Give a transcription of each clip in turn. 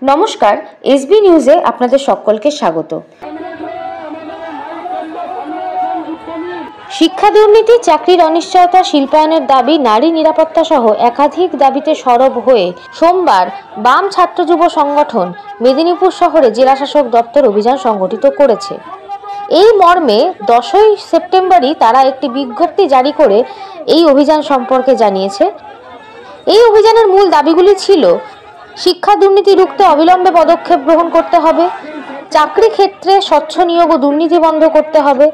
নমস্কার, এসবি নিউজে আপনাদের সকলকে স্বাগত। শিক্ষা দুর্নীতি, চাকরির অনিশ্চয়তা, শিল্পায়নের দাবি, নারী নিরাপত্তা সহ একাধিক দাবিতে সরব হয়ে সোমবার বাম ছাত্র যুব সংগঠন মেদিনীপুর শহরে জেলাশাসক দপ্তর অভিযান সংগঠিত করেছে। এই মর্মে 10ই সেপ্টেম্বরই তারা একটি বিজ্ঞপ্তি জারি করে এই অভিযান সম্পর্কে জানিয়েছে। এই অভিযানের মূল দাবিগুলি ছিল: শিক্ষা দুর্নীতি রুখতে অবিলম্বে পদক্ষেপ গ্রহণ করতে হবে, চাকরি ক্ষেত্রে স্বচ্ছ নিয়োগ ও দুর্নীতি বন্ধ করতে হবে,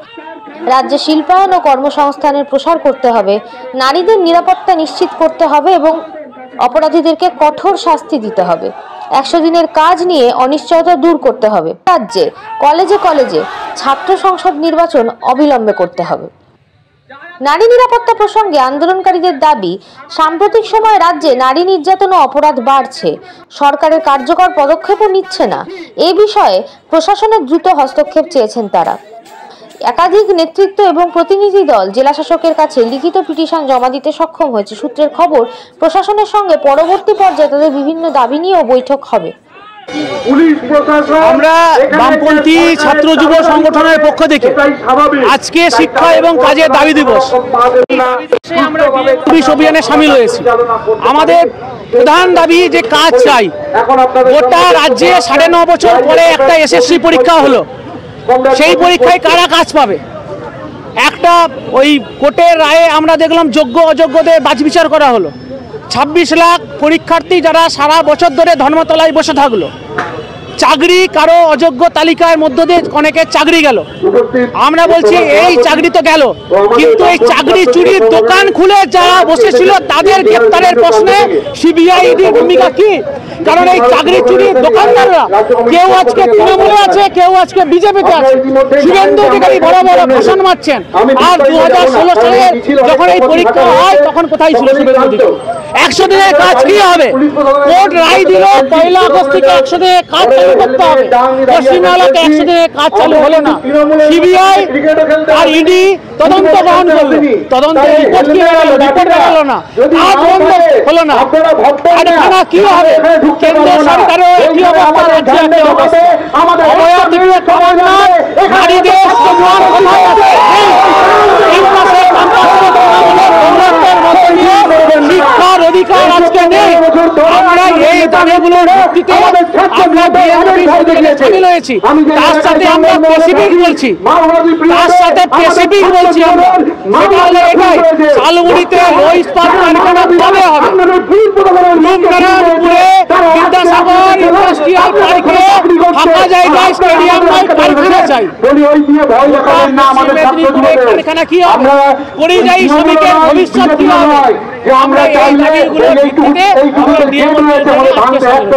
রাজ্যে শিল্পায়ন ও কর্মসংস্থানের প্রসার করতে হবে, নারীদের নিরাপত্তা নিশ্চিত করতে হবে এবং অপরাধীদেরকে কঠোর শাস্তি দিতে হবে। 100 দিনের কাজ নিয়ে অনিশ্চয়তা দূর করতে হবে। রাজ্যে কলেজে কলেজে ছাত্র সংসদ নির্বাচন অবিলম্বে করতে হবে। নারী নিরাপত্তা প্রসঙ্গে আন্দোলনকারীদের দাবি, সাম্প্রতিক সময়ে রাজ্যে নারী নির্যাতন ও অপরাধ বাড়ছে, সরকারের কার্যকর পদক্ষেপও নিচ্ছে না। এ বিষয়ে প্রশাসনের দ্রুত হস্তক্ষেপ চেয়েছেন তারা। একাধিক নেতৃত্ব এবং প্রতিনিধি দল জেলাশাসকের কাছে লিখিত পিটিশন জমা দিতে সক্ষম হয়েছে। সূত্রের খবর, প্রশাসনের সঙ্গে পরবর্তী পর্যায়ে তাদের বিভিন্ন দাবি নিয়েও বৈঠক হবে। আমরা বামপন্থী ছাত্র যুব সংগঠনের পক্ষ থেকে আজকে শিক্ষা এবং কাজের দাবি দিবস আমরা অভিযানে সামিল হয়েছি। আমাদের প্রধান দাবি যে কাজ চাই। গোটা রাজ্যে 9.5 বছর পরে একটা এসএসসি পরীক্ষা হলো, সেই পরীক্ষায় কারা কাজ পাবে? একটা ওই কোর্টের রায়ে আমরা দেখলাম যোগ্য অযোগ্যদের বাছবিচার করা হলো। 26 লাখ পরীক্ষার্থী যারা সারা বছর ধরে ধর্মতলায় বসে থাকলো। চাকরি কারো অযোগ্য তালিকার মধ্য দিয়ে অনেকের চাকরি গেল। আমরা বলছি এই চাকরি তো গেল, কিন্তু এই চাকরি চুরির দোকান খুলে যারা বসেছিল তাদের গ্রেপ্তারের প্রশ্নে সিবিআইডির ভূমিকা কি? কারণ এই চাকরি চুরির দোকানদাররা কেউ আজকে তৃণমূলে আছে, কেউ আজকে বিজেপিতে আছে। শুভেন্দু অধিকারী বড় বড় ভাষণ মারছেন, আর 2016 সালে যখন এই পরীক্ষা হয় তখন কোথায় ছিল শুভেন্দু অধিকারী? 100 দিনের কাজ কি হবে? কোর্ট রায় দিল 1 আগস্ট থেকে 100 দিনের কাজ চালু করতে হবে। পশ্চিমবাংলাতে 100 দিনের কাজ চালু হলো না। সিবিআই আর ইডি তদন্ত গ্রহণ করলো, তদন্তের রিপোর্ট কি বেরোলো? রিপোর্ট বেরোলো না, কাজ বন্ধ হলো না। আটখানা কি হবে? কেন্দ্র সরকারও একই অবস্থা, রাজ্যে একই অবস্থা। অবৈধ থেকে খবর নয়, নারীদের সম্মান কোথায় আছে? শিক্ষার অধিকার আজকে নেই। আমরা এই দাবিগুলোর ভিত্তিতে আমরা সামিল হয়েছি। তার সাথে আমরা স্পেসিফিক বলছি, আমরা সেটা হলো এটাই: শালবনিতে লো ইস্পাত কারখানা কবে হবে? রূপনারায়ণপুরে বিদ্যাসাগর ইন্ডাস্ট্রিয়াল পার্কে ফাঁকা জায়গায় স্টেডিয়াম নয়, কারখানা চাই। মেদিনীপুরে কারখানা কি হবে? পরিযায়ী শ্রমিকের ভবিষ্যৎ কি হবে? আমরা এই দাবিগুলোর ভিত্তিতে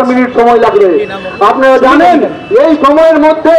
মিনিট সময় লাগবে। আপনারা জানেন এই সময়ের মধ্যে